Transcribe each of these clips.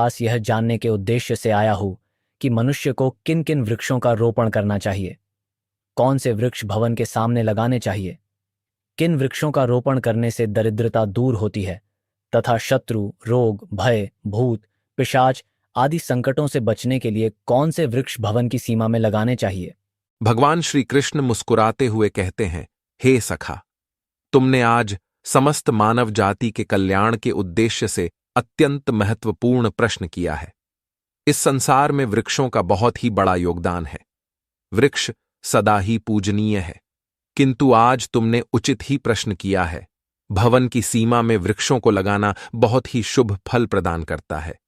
पास यह जानने के उद्देश्य से आया हूं कि मनुष्य को किन किन वृक्षों का रोपण करना चाहिए, कौन से वृक्ष भवन के सामने लगाने चाहिए, किन वृक्षों का रोपण करने से दरिद्रता दूर होती है तथा शत्रु, रोग, भय, भूत, पिशाच आदि संकटों से बचने के लिए कौन से वृक्ष भवन की सीमा में लगाने चाहिए। भगवान श्री कृष्ण मुस्कुराते हुए कहते हैं, हे सखा, तुमने आज समस्त मानव जाति के कल्याण के उद्देश्य से अत्यंत महत्वपूर्ण प्रश्न किया है। इस संसार में वृक्षों का बहुत ही बड़ा योगदान है। वृक्ष सदा ही पूजनीय है, किंतु आज तुमने उचित ही प्रश्न किया है। भवन की सीमा में वृक्षों को लगाना बहुत ही शुभ फल प्रदान करता है।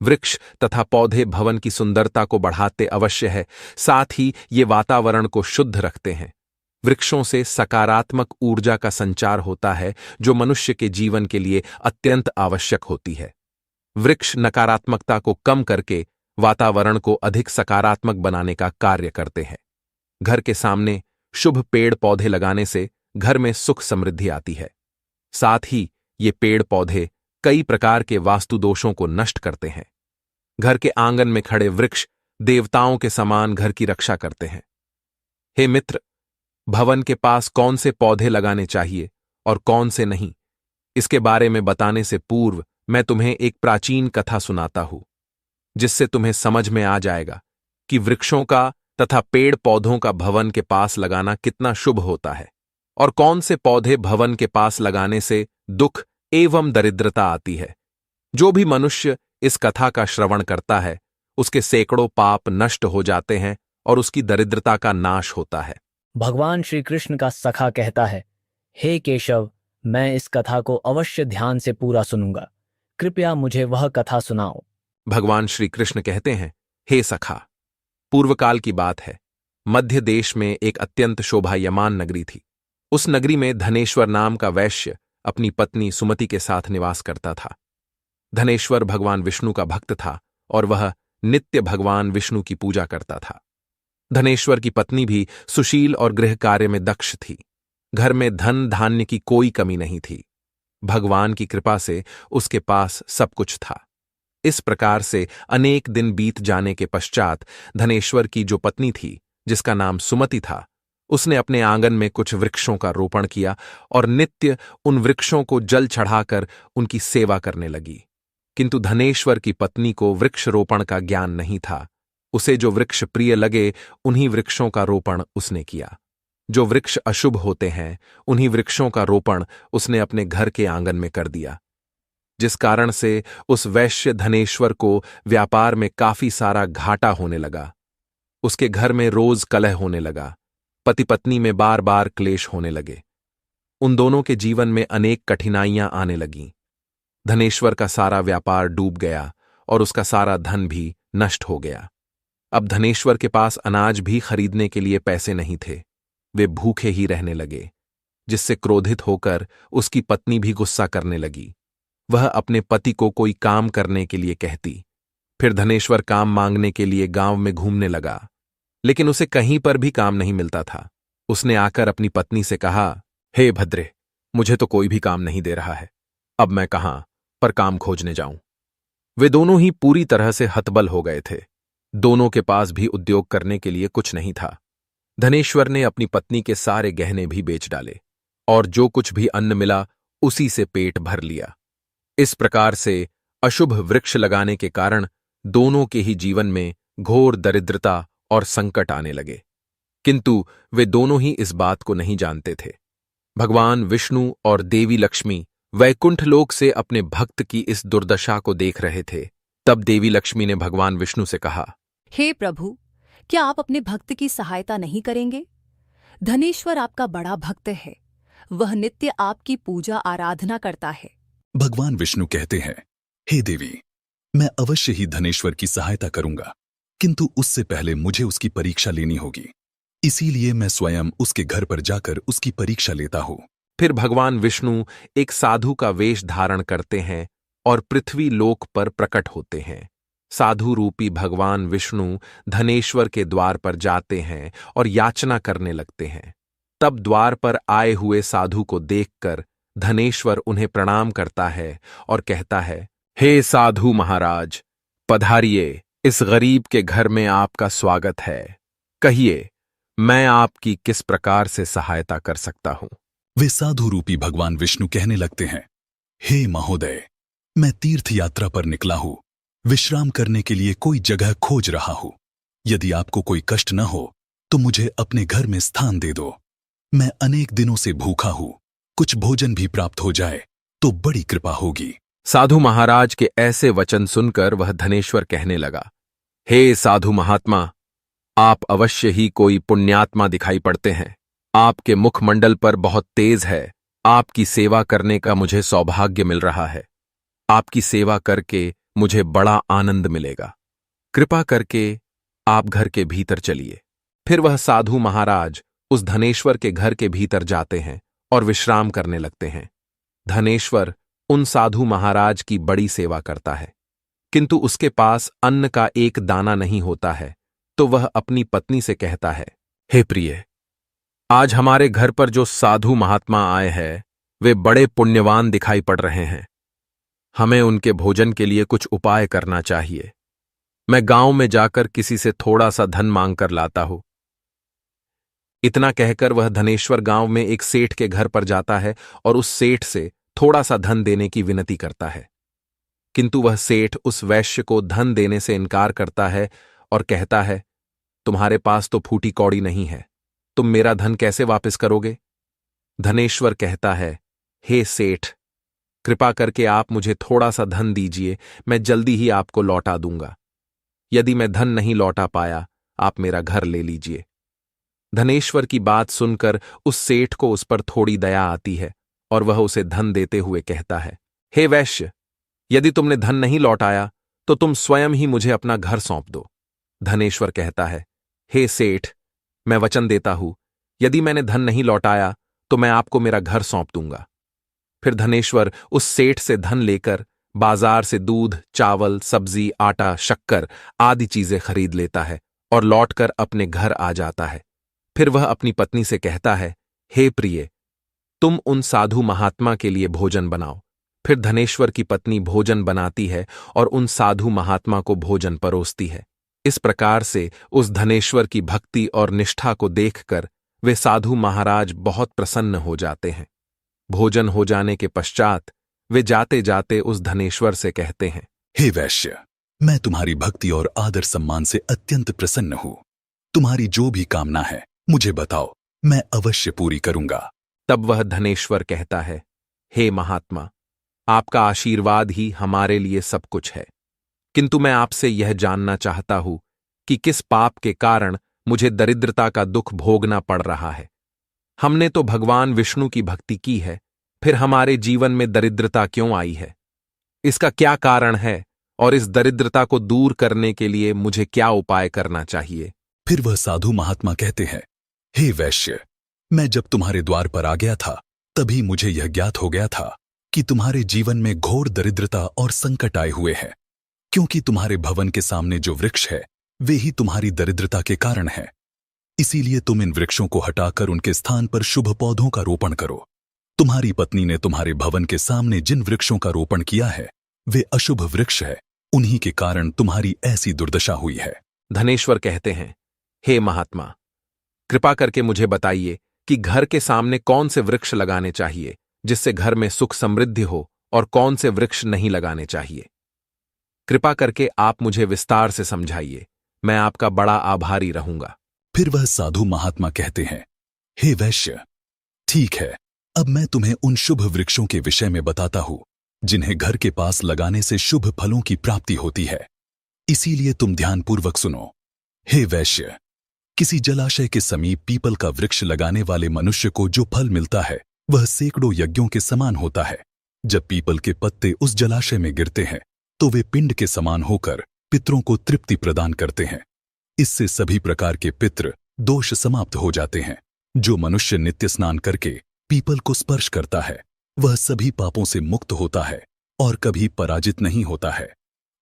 वृक्ष तथा पौधे भवन की सुंदरता को बढ़ाते अवश्य है, साथ ही ये वातावरण को शुद्ध रखते हैं। वृक्षों से सकारात्मक ऊर्जा का संचार होता है, जो मनुष्य के जीवन के लिए अत्यंत आवश्यक होती है। वृक्ष नकारात्मकता को कम करके वातावरण को अधिक सकारात्मक बनाने का कार्य करते हैं। घर के सामने शुभ पेड़ पौधे लगाने से घर में सुख समृद्धि आती है। साथ ही ये पेड़ पौधे कई प्रकार के वास्तु दोषों को नष्ट करते हैं। घर के आंगन में खड़े वृक्ष देवताओं के समान घर की रक्षा करते हैं। हे मित्र, भवन के पास कौन से पौधे लगाने चाहिए और कौन से नहीं, इसके बारे में बताने से पूर्व मैं तुम्हें एक प्राचीन कथा सुनाता हूं, जिससे तुम्हें समझ में आ जाएगा कि वृक्षों का तथा पेड़ पौधों का भवन के पास लगाना कितना शुभ होता है और कौन से पौधे भवन के पास लगाने से दुख एवं दरिद्रता आती है। जो भी मनुष्य इस कथा का श्रवण करता है, उसके सैकड़ों पाप नष्ट हो जाते हैं और उसकी दरिद्रता का नाश होता है। भगवान श्री कृष्ण का सखा कहता है, हे केशव, मैं इस कथा को अवश्य ध्यान से पूरा सुनूंगा, कृपया मुझे वह कथा सुनाओ। भगवान श्री कृष्ण कहते हैं, हे सखा, पूर्वकाल की बात है। मध्य देश में एक अत्यंत शोभायमान नगरी थी। उस नगरी में धनेश्वर नाम का वैश्य अपनी पत्नी सुमति के साथ निवास करता था। धनेश्वर भगवान विष्णु का भक्त था और वह नित्य भगवान विष्णु की पूजा करता था। धनेश्वर की पत्नी भी सुशील और गृह कार्य में दक्ष थी। घर में धन धान्य की कोई कमी नहीं थी। भगवान की कृपा से उसके पास सब कुछ था। इस प्रकार से अनेक दिन बीत जाने के पश्चात धनेश्वर की जो पत्नी थी, जिसका नाम सुमति था, उसने अपने आंगन में कुछ वृक्षों का रोपण किया और नित्य उन वृक्षों को जल चढ़ाकर उनकी सेवा करने लगी। किंतु धनेश्वर की पत्नी को वृक्ष रोपण का ज्ञान नहीं था। उसे जो वृक्ष प्रिय लगे उन्हीं वृक्षों का रोपण उसने किया। जो वृक्ष अशुभ होते हैं उन्हीं वृक्षों का रोपण उसने अपने घर के आंगन में कर दिया, जिस कारण से उस वैश्य धनेश्वर को व्यापार में काफी सारा घाटा होने लगा। उसके घर में रोज कलह होने लगा। पति पत्नी में बार बार क्लेश होने लगे। उन दोनों के जीवन में अनेक कठिनाइयां आने लगीं। धनेश्वर का सारा व्यापार डूब गया और उसका सारा धन भी नष्ट हो गया। अब धनेश्वर के पास अनाज भी खरीदने के लिए पैसे नहीं थे। वे भूखे ही रहने लगे, जिससे क्रोधित होकर उसकी पत्नी भी गुस्सा करने लगी। वह अपने पति को कोई काम करने के लिए कहती। फिर धनेश्वर काम मांगने के लिए गांव में घूमने लगा, लेकिन उसे कहीं पर भी काम नहीं मिलता था। उसने आकर अपनी पत्नी से कहा, हे भद्रे, मुझे तो कोई भी काम नहीं दे रहा है। अब मैं कहां पर काम खोजने जाऊं। वे दोनों ही पूरी तरह से हतबल हो गए थे। दोनों के पास भी उद्योग करने के लिए कुछ नहीं था। धनेश्वर ने अपनी पत्नी के सारे गहने भी बेच डाले और जो कुछ भी अन्न मिला उसी से पेट भर लिया। इस प्रकार से अशुभ वृक्ष लगाने के कारण दोनों के ही जीवन में घोर दरिद्रता और संकट आने लगे। किंतु वे दोनों ही इस बात को नहीं जानते थे। भगवान विष्णु और देवी लक्ष्मी वैकुंठ लोक से अपने भक्त की इस दुर्दशा को देख रहे थे। तब देवी लक्ष्मी ने भगवान विष्णु से कहा, हे प्रभु, क्या आप अपने भक्त की सहायता नहीं करेंगे? धनेश्वर आपका बड़ा भक्त है। वह नित्य आपकी पूजा आराधना करता है। भगवान विष्णु कहते हैं, हे देवी, मैं अवश्य ही धनेश्वर की सहायता करूंगा, किंतु उससे पहले मुझे उसकी परीक्षा लेनी होगी। इसीलिए मैं स्वयं उसके घर पर जाकर उसकी परीक्षा लेता हूं। फिर भगवान विष्णु एक साधु का वेश धारण करते हैं और पृथ्वी लोक पर प्रकट होते हैं। साधु रूपी भगवान विष्णु धनेश्वर के द्वार पर जाते हैं और याचना करने लगते हैं। तब द्वार पर आए हुए साधु को देखकर धनेश्वर उन्हें प्रणाम करता है और कहता है, हे साधु महाराज, पधारिए, इस गरीब के घर में आपका स्वागत है। कहिए, मैं आपकी किस प्रकार से सहायता कर सकता हूं? वे साधु रूपी भगवान विष्णु कहने लगते हैं, हे महोदय, मैं तीर्थ यात्रा पर निकला हूं, विश्राम करने के लिए कोई जगह खोज रहा हूं। यदि आपको कोई कष्ट न हो तो मुझे अपने घर में स्थान दे दो। मैं अनेक दिनों से भूखा हूं, कुछ भोजन भी प्राप्त हो जाए तो बड़ी कृपा होगी। साधु महाराज के ऐसे वचन सुनकर वह धनेश्वर कहने लगा, हे साधु महात्मा, आप अवश्य ही कोई पुण्यात्मा दिखाई पड़ते हैं। आपके मुखमंडल पर बहुत तेज है। आपकी सेवा करने का मुझे सौभाग्य मिल रहा है। आपकी सेवा करके मुझे बड़ा आनंद मिलेगा। कृपा करके आप घर के भीतर चलिए। फिर वह साधु महाराज उस धनेश्वर के घर के भीतर जाते हैं और विश्राम करने लगते हैं। धनेश्वर उन साधु महाराज की बड़ी सेवा करता है, किंतु उसके पास अन्न का एक दाना नहीं होता है, तो वह अपनी पत्नी से कहता है, हे प्रिय, आज हमारे घर पर जो साधु महात्मा आए हैं वे बड़े पुण्यवान दिखाई पड़ रहे हैं। हमें उनके भोजन के लिए कुछ उपाय करना चाहिए। मैं गांव में जाकर किसी से थोड़ा सा धन मांग कर लाता हूं। इतना कहकर वह धनेश्वर गांव में एक सेठ के घर पर जाता है और उस सेठ से थोड़ा सा धन देने की विनती करता है, किंतु वह सेठ उस वैश्य को धन देने से इनकार करता है और कहता है, तुम्हारे पास तो फूटी कौड़ी नहीं है, तुम मेरा धन कैसे वापस करोगे? धनेश्वर कहता है, हे सेठ, कृपा करके आप मुझे थोड़ा सा धन दीजिए, मैं जल्दी ही आपको लौटा दूंगा। यदि मैं धन नहीं लौटा पाया, आप मेरा घर ले लीजिए। धनेश्वर की बात सुनकर उस सेठ को उस पर थोड़ी दया आती है और वह उसे धन देते हुए कहता है, हे वैश्य, यदि तुमने धन नहीं लौटाया तो तुम स्वयं ही मुझे अपना घर सौंप दो। धनेश्वर कहता है, हे सेठ, मैं वचन देता हूं, यदि मैंने धन नहीं लौटाया तो मैं आपको मेरा घर सौंप दूंगा। फिर धनेश्वर उस सेठ से धन लेकर बाजार से दूध, चावल, सब्जी, आटा, शक्कर आदि चीजें खरीद लेता है और लौटकर अपने घर आ जाता है। फिर वह अपनी पत्नी से कहता है, हे प्रिय, तुम उन साधु महात्मा के लिए भोजन बनाओ। फिर धनेश्वर की पत्नी भोजन बनाती है और उन साधु महात्मा को भोजन परोसती है। इस प्रकार से उस धनेश्वर की भक्ति और निष्ठा को देखकर वे साधु महाराज बहुत प्रसन्न हो जाते हैं। भोजन हो जाने के पश्चात वे जाते जाते उस धनेश्वर से कहते हैं, हे वैश्य, मैं तुम्हारी भक्ति और आदर सम्मान से अत्यंत प्रसन्न हूं। तुम्हारी जो भी कामना है मुझे बताओ, मैं अवश्य पूरी करूंगा। तब वह धनेश्वर कहता है, हे महात्मा, आपका आशीर्वाद ही हमारे लिए सब कुछ है, किंतु मैं आपसे यह जानना चाहता हूं कि किस पाप के कारण मुझे दरिद्रता का दुख भोगना पड़ रहा है। हमने तो भगवान विष्णु की भक्ति की है, फिर हमारे जीवन में दरिद्रता क्यों आई है? इसका क्या कारण है और इस दरिद्रता को दूर करने के लिए मुझे क्या उपाय करना चाहिए? फिर वह साधु महात्मा कहते हैं, हे वैश्य, मैं जब तुम्हारे द्वार पर आ गया था तभी मुझे यह ज्ञात हो गया था कि तुम्हारे जीवन में घोर दरिद्रता और संकट आए हुए हैं, क्योंकि तुम्हारे भवन के सामने जो वृक्ष है वे ही तुम्हारी दरिद्रता के कारण है। इसीलिए तुम इन वृक्षों को हटाकर उनके स्थान पर शुभ पौधों का रोपण करो। तुम्हारी पत्नी ने तुम्हारे भवन के सामने जिन वृक्षों का रोपण किया है वे अशुभ वृक्ष है, उन्हीं के कारण तुम्हारी ऐसी दुर्दशा हुई है। धनेश्वर कहते हैं, हे महात्मा, कृपा करके मुझे बताइए कि घर के सामने कौन से वृक्ष लगाने चाहिए जिससे घर में सुख समृद्धि हो और कौन से वृक्ष नहीं लगाने चाहिए। कृपा करके आप मुझे विस्तार से समझाइए, मैं आपका बड़ा आभारी रहूंगा। फिर वह साधु महात्मा कहते हैं, हे वैश्य, ठीक है, अब मैं तुम्हें उन शुभ वृक्षों के विषय में बताता हूं जिन्हें घर के पास लगाने से शुभ फलों की प्राप्ति होती है। इसीलिए तुम ध्यानपूर्वक सुनो। हे वैश्य, किसी जलाशय के समीप पीपल का वृक्ष लगाने वाले मनुष्य को जो फल मिलता है वह सैकड़ों यज्ञों के समान होता है। जब पीपल के पत्ते उस जलाशय में गिरते हैं तो वे पिंड के समान होकर पितरों को तृप्ति प्रदान करते हैं। इससे सभी प्रकार के पितृ दोष समाप्त हो जाते हैं। जो मनुष्य नित्य स्नान करके पीपल को स्पर्श करता है वह सभी पापों से मुक्त होता है और कभी पराजित नहीं होता है।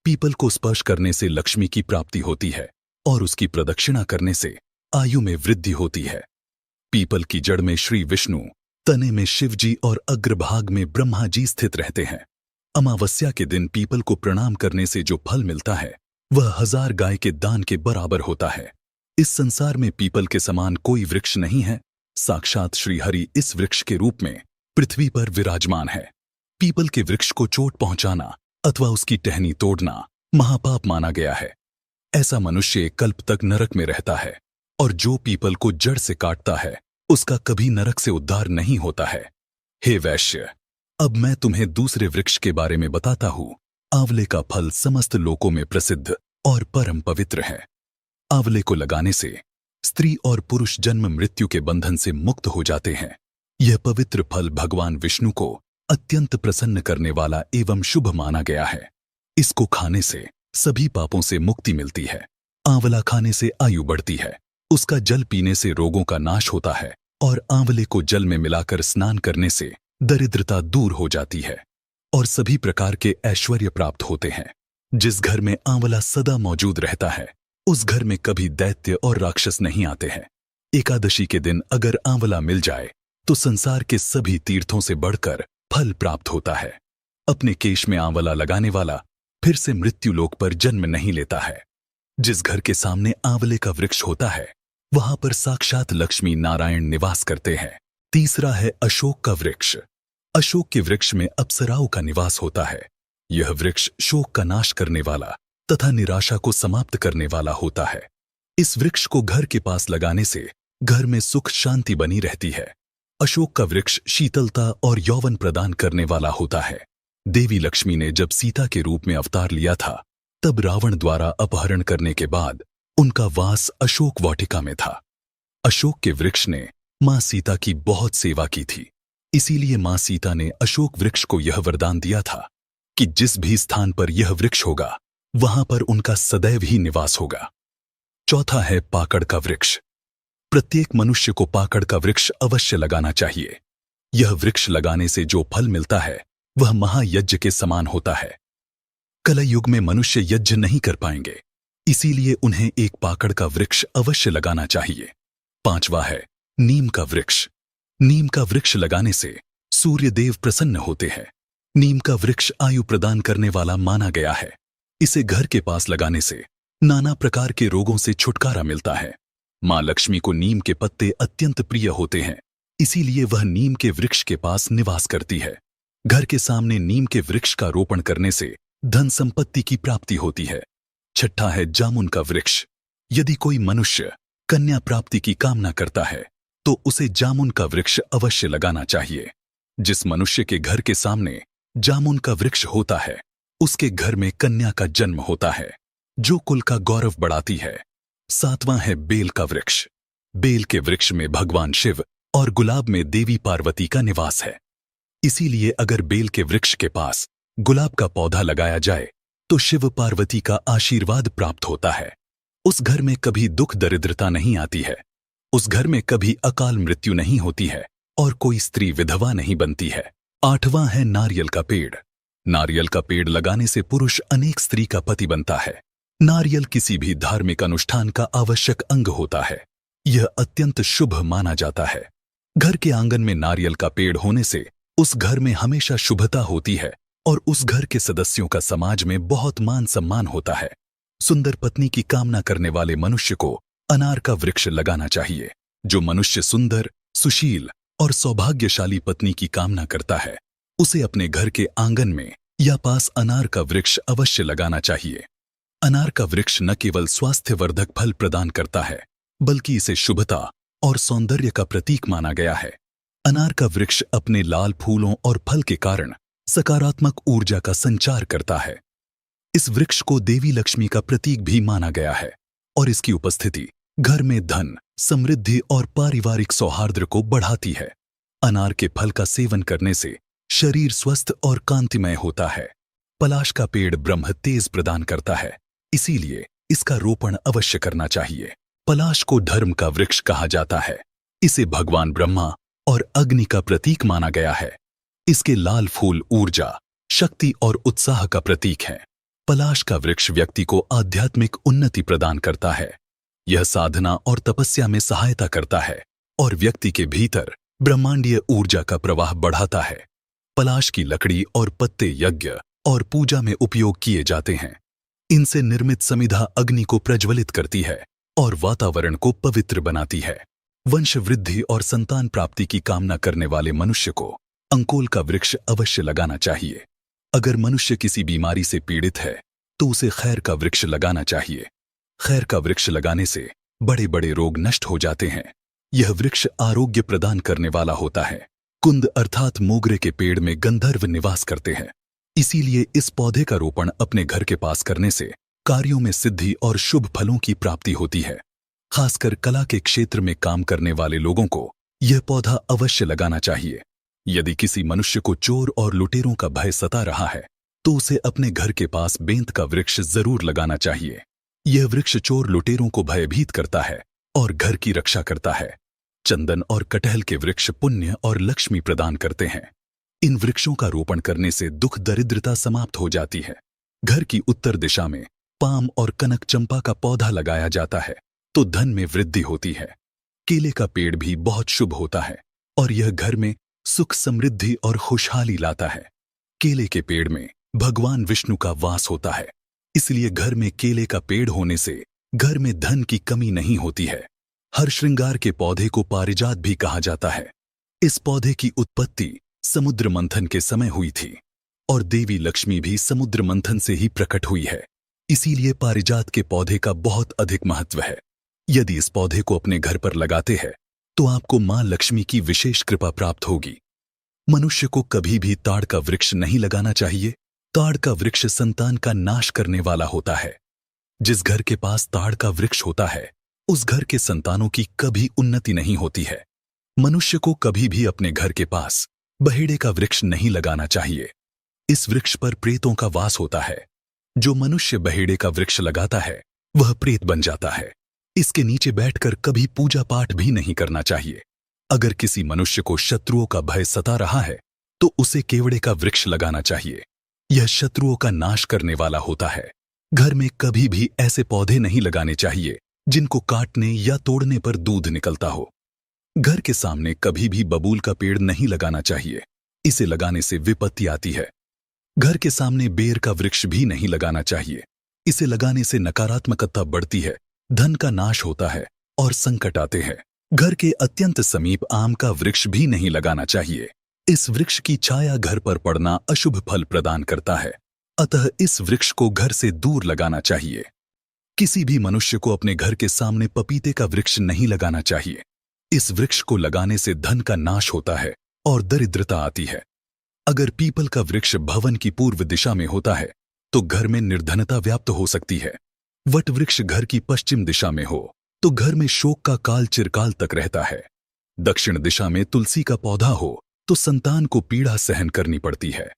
पीपल को स्पर्श करने से लक्ष्मी की प्राप्ति होती है और उसकी प्रदक्षिणा करने से आयु में वृद्धि होती है। पीपल की जड़ में श्री विष्णु, तने में शिवजी और अग्रभाग में ब्रह्मा जी स्थित रहते हैं। अमावस्या के दिन पीपल को प्रणाम करने से जो फल मिलता है वह 1000 गाय के दान के बराबर होता है। इस संसार में पीपल के समान कोई वृक्ष नहीं है। साक्षात श्रीहरि इस वृक्ष के रूप में पृथ्वी पर विराजमान है। पीपल के वृक्ष को चोट पहुंचाना अथवा उसकी टहनी तोड़ना महापाप माना गया है। ऐसा मनुष्य कल्प तक नरक में रहता है, और जो पीपल को जड़ से काटता है उसका कभी नरक से उद्धार नहीं होता है। हे वैश्य, अब मैं तुम्हें दूसरे वृक्ष के बारे में बताता हूं। आंवले का फल समस्त लोकों में प्रसिद्ध और परम पवित्र है। आंवले को लगाने से स्त्री और पुरुष जन्म मृत्यु के बंधन से मुक्त हो जाते हैं। यह पवित्र फल भगवान विष्णु को अत्यंत प्रसन्न करने वाला एवं शुभ माना गया है। इसको खाने से सभी पापों से मुक्ति मिलती है। आंवला खाने से आयु बढ़ती है। उसका जल पीने से रोगों का नाश होता है, और आंवले को जल में मिलाकर स्नान करने से दरिद्रता दूर हो जाती है और सभी प्रकार के ऐश्वर्य प्राप्त होते हैं। जिस घर में आंवला सदा मौजूद रहता है उस घर में कभी दैत्य और राक्षस नहीं आते हैं। एकादशी के दिन अगर आंवला मिल जाए तो संसार के सभी तीर्थों से बढ़कर फल प्राप्त होता है। अपने केश में आंवला लगाने वाला फिर से मृत्यु लोक पर जन्म नहीं लेता है। जिस घर के सामने आंवले का वृक्ष होता है वहां पर साक्षात लक्ष्मी नारायण निवास करते हैं। तीसरा है अशोक का वृक्ष। अशोक के वृक्ष में अप्सराओं का निवास होता है। यह वृक्ष शोक का नाश करने वाला तथा निराशा को समाप्त करने वाला होता है। इस वृक्ष को घर के पास लगाने से घर में सुख शांति बनी रहती है। अशोक का वृक्ष शीतलता और यौवन प्रदान करने वाला होता है। देवी लक्ष्मी ने जब सीता के रूप में अवतार लिया था तब रावण द्वारा अपहरण करने के बाद उनका वास अशोक वाटिका में था। अशोक के वृक्ष ने मां सीता की बहुत सेवा की थी। इसीलिए मां सीता ने अशोक वृक्ष को यह वरदान दिया था कि जिस भी स्थान पर यह वृक्ष होगा वहां पर उनका सदैव ही निवास होगा। चौथा है पाकड़ का वृक्ष। प्रत्येक मनुष्य को पाकड़ का वृक्ष अवश्य लगाना चाहिए। यह वृक्ष लगाने से जो फल मिलता है वह महायज्ञ के समान होता है। कलयुग में मनुष्य यज्ञ नहीं कर पाएंगे, इसीलिए उन्हें एक पाकड़ का वृक्ष अवश्य लगाना चाहिए। पांचवा है नीम का वृक्ष। नीम का वृक्ष लगाने से सूर्य देव प्रसन्न होते हैं। नीम का वृक्ष आयु प्रदान करने वाला माना गया है। इसे घर के पास लगाने से नाना प्रकार के रोगों से छुटकारा मिलता है। मां लक्ष्मी को नीम के पत्ते अत्यंत प्रिय होते हैं, इसीलिए वह नीम के वृक्ष के पास निवास करती है। घर के सामने नीम के वृक्ष का रोपण करने से धन संपत्ति की प्राप्ति होती है। छठा है जामुन का वृक्ष। यदि कोई मनुष्य कन्या प्राप्ति की कामना करता है तो उसे जामुन का वृक्ष अवश्य लगाना चाहिए। जिस मनुष्य के घर के सामने जामुन का वृक्ष होता है उसके घर में कन्या का जन्म होता है, जो कुल का गौरव बढ़ाती है। सातवां है बेल का वृक्ष। बेल के वृक्ष में भगवान शिव और गुलाब में देवी पार्वती का निवास है। इसीलिए अगर बेल के वृक्ष के पास गुलाब का पौधा लगाया जाए तो शिव पार्वती का आशीर्वाद प्राप्त होता है। उस घर में कभी दुख दरिद्रता नहीं आती है। उस घर में कभी अकाल मृत्यु नहीं होती है और कोई स्त्री विधवा नहीं बनती है। आठवां है नारियल का पेड़। नारियल का पेड़ लगाने से पुरुष अनेक स्त्री का पति बनता है। नारियल किसी भी धार्मिक अनुष्ठान का आवश्यक अंग होता है। यह अत्यंत शुभ माना जाता है। घर के आंगन में नारियल का पेड़ होने से उस घर में हमेशा शुभता होती है और उस घर के सदस्यों का समाज में बहुत मान सम्मान होता है। सुंदर पत्नी की कामना करने वाले मनुष्य को अनार का वृक्ष लगाना चाहिए। जो मनुष्य सुंदर, सुशील और सौभाग्यशाली पत्नी की कामना करता है उसे अपने घर के आंगन में या पास अनार का वृक्ष अवश्य लगाना चाहिए। अनार का वृक्ष न केवल स्वास्थ्यवर्धक फल प्रदान करता है बल्कि इसे शुभता और सौंदर्य का प्रतीक माना गया है। अनार का वृक्ष अपने लाल फूलों और फल के कारण सकारात्मक ऊर्जा का संचार करता है। इस वृक्ष को देवी लक्ष्मी का प्रतीक भी माना गया है और इसकी उपस्थिति घर में धन, समृद्धि और पारिवारिक सौहार्द को बढ़ाती है। अनार के फल का सेवन करने से शरीर स्वस्थ और कांतिमय होता है। पलाश का पेड़ ब्रह्म तेज प्रदान करता है, इसीलिए इसका रोपण अवश्य करना चाहिए। पलाश को धर्म का वृक्ष कहा जाता है। इसे भगवान ब्रह्मा और अग्नि का प्रतीक माना गया है। इसके लाल फूल ऊर्जा, शक्ति और उत्साह का प्रतीक है। पलाश का वृक्ष व्यक्ति को आध्यात्मिक उन्नति प्रदान करता है। यह साधना और तपस्या में सहायता करता है और व्यक्ति के भीतर ब्रह्मांडीय ऊर्जा का प्रवाह बढ़ाता है। पलाश की लकड़ी और पत्ते यज्ञ और पूजा में उपयोग किए जाते हैं। इनसे निर्मित समिधा अग्नि को प्रज्वलित करती है और वातावरण को पवित्र बनाती है। वंश वृद्धि और संतान प्राप्ति की कामना करने वाले मनुष्य को अंकोल का वृक्ष अवश्य लगाना चाहिए। अगर मनुष्य किसी बीमारी से पीड़ित है तो उसे खैर का वृक्ष लगाना चाहिए। खैर का वृक्ष लगाने से बड़े बड़े रोग नष्ट हो जाते हैं। यह वृक्ष आरोग्य प्रदान करने वाला होता है। कुंद अर्थात मोगरे के पेड़ में गंधर्व निवास करते हैं, इसीलिए इस पौधे का रोपण अपने घर के पास करने से कार्यों में सिद्धि और शुभ फलों की प्राप्ति होती है। खासकर कला के क्षेत्र में काम करने वाले लोगों को यह पौधा अवश्य लगाना चाहिए। यदि किसी मनुष्य को चोर और लुटेरों का भय सता रहा है तो उसे अपने घर के पास बेंत का वृक्ष जरूर लगाना चाहिए। यह वृक्ष चोर लुटेरों को भयभीत करता है और घर की रक्षा करता है। चंदन और कटहल के वृक्ष पुण्य और लक्ष्मी प्रदान करते हैं। इन वृक्षों का रोपण करने से दुख दरिद्रता समाप्त हो जाती है। घर की उत्तर दिशा में पाम और कनक चंपा का पौधा लगाया जाता है तो धन में वृद्धि होती है। केले का पेड़ भी बहुत शुभ होता है और यह घर में सुख समृद्धि और खुशहाली लाता है। केले के पेड़ में भगवान विष्णु का वास होता है, इसलिए घर में केले का पेड़ होने से घर में धन की कमी नहीं होती है। हर श्रृंगार के पौधे को पारिजात भी कहा जाता है। इस पौधे की उत्पत्ति समुद्र मंथन के समय हुई थी और देवी लक्ष्मी भी समुद्र मंथन से ही प्रकट हुई है, इसीलिए पारिजात के पौधे का बहुत अधिक महत्व है। यदि इस पौधे को अपने घर पर लगाते हैं तो आपको मां लक्ष्मी की विशेष कृपा प्राप्त होगी। मनुष्य को कभी भी ताड़ का वृक्ष नहीं लगाना चाहिए। ताड़ का वृक्ष संतान का नाश करने वाला होता है। जिस घर के पास ताड़ का वृक्ष होता है उस घर के संतानों की कभी उन्नति नहीं होती है। मनुष्य को कभी भी अपने घर के पास बहेड़े का वृक्ष नहीं लगाना चाहिए। इस वृक्ष पर प्रेतों का वास होता है। जो मनुष्य बहेड़े का वृक्ष लगाता है वह प्रेत बन जाता है। इसके नीचे बैठकर कभी पूजा पाठ भी नहीं करना चाहिए। अगर किसी मनुष्य को शत्रुओं का भय सता रहा है तो उसे केवड़े का वृक्ष लगाना चाहिए। यह शत्रुओं का नाश करने वाला होता है। घर में कभी भी ऐसे पौधे नहीं लगाने चाहिए जिनको काटने या तोड़ने पर दूध निकलता हो। घर के सामने कभी भी बबूल का पेड़ नहीं लगाना चाहिए, इसे लगाने से विपत्ति आती है। घर के सामने बेर का वृक्ष भी नहीं लगाना चाहिए, इसे लगाने से नकारात्मकता बढ़ती है, धन का नाश होता है और संकट आते हैं। घर के अत्यंत समीप आम का वृक्ष भी नहीं लगाना चाहिए। इस वृक्ष की छाया घर पर पड़ना अशुभ फल प्रदान करता है, अतः इस वृक्ष को घर से दूर लगाना चाहिए। किसी भी मनुष्य को अपने घर के सामने पपीते का वृक्ष नहीं लगाना चाहिए। इस वृक्ष को लगाने से धन का नाश होता है और दरिद्रता आती है। अगर पीपल का वृक्ष भवन की पूर्व दिशा में होता है तो घर में निर्धनता व्याप्त हो सकती है। वट वृक्ष घर की पश्चिम दिशा में हो तो घर में शोक का काल चिरकाल तक रहता है। दक्षिण दिशा में तुलसी का पौधा हो तो संतान को पीड़ा सहन करनी पड़ती है।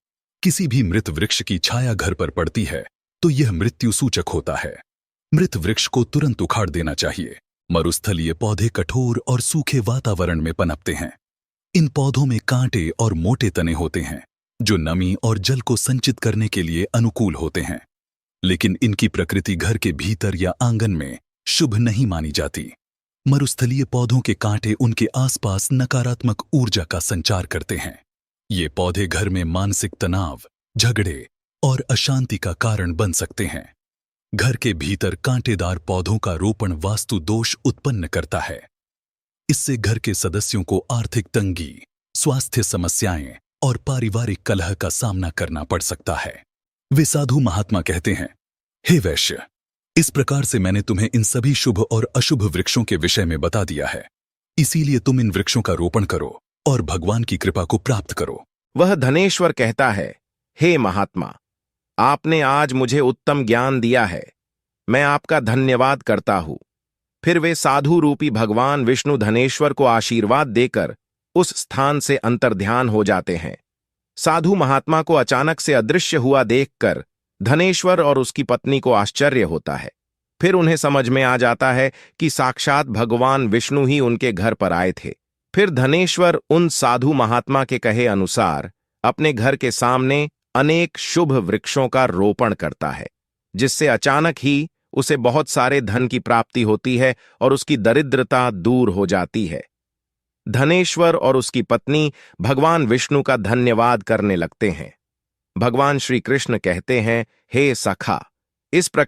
किसी भी मृत वृक्ष की छाया घर पर पड़ती है तो यह मृत्यु सूचक होता है। मृत वृक्ष को तुरंत उखाड़ देना चाहिए। मरुस्थलीय पौधे कठोर और सूखे वातावरण में पनपते हैं। इन पौधों में कांटे और मोटे तने होते हैं जो नमी और जल को संचित करने के लिए अनुकूल होते हैं, लेकिन इनकी प्रकृति घर के भीतर या आंगन में शुभ नहीं मानी जाती। मरुस्थलीय पौधों के कांटे उनके आसपास नकारात्मक ऊर्जा का संचार करते हैं। ये पौधे घर में मानसिक तनाव, झगड़े और अशांति का कारण बन सकते हैं। घर के भीतर कांटेदार पौधों का रोपण वास्तु दोष उत्पन्न करता है। इससे घर के सदस्यों को आर्थिक तंगी, स्वास्थ्य समस्याएं और पारिवारिक कलह का सामना करना पड़ सकता है। वे साधु महात्मा कहते हैं, हे वैश्य, इस प्रकार से मैंने तुम्हें इन सभी शुभ और अशुभ वृक्षों के विषय में बता दिया है, इसीलिए तुम इन वृक्षों का रोपण करो और भगवान की कृपा को प्राप्त करो। वह धनेश्वर कहता है, हे महात्मा, आपने आज मुझे उत्तम ज्ञान दिया है, मैं आपका धन्यवाद करता हूं। फिर वे साधु रूपी भगवान विष्णु धनेश्वर को आशीर्वाद देकर उस स्थान से अंतर्ध्यान हो जाते हैं। साधु महात्मा को अचानक से अदृश्य हुआ देखकर धनेश्वर और उसकी पत्नी को आश्चर्य होता है। फिर उन्हें समझ में आ जाता है कि साक्षात भगवान विष्णु ही उनके घर पर आए थे। फिर धनेश्वर उन साधु महात्मा के कहे अनुसार अपने घर के सामने अनेक शुभ वृक्षों का रोपण करता है, जिससे अचानक ही उसे बहुत सारे धन की प्राप्ति होती है और उसकी दरिद्रता दूर हो जाती है। धनेश्वर और उसकी पत्नी भगवान विष्णु का धन्यवाद करने लगते हैं। भगवान श्री कृष्ण कहते हैं, हे सखा, इस प्रकार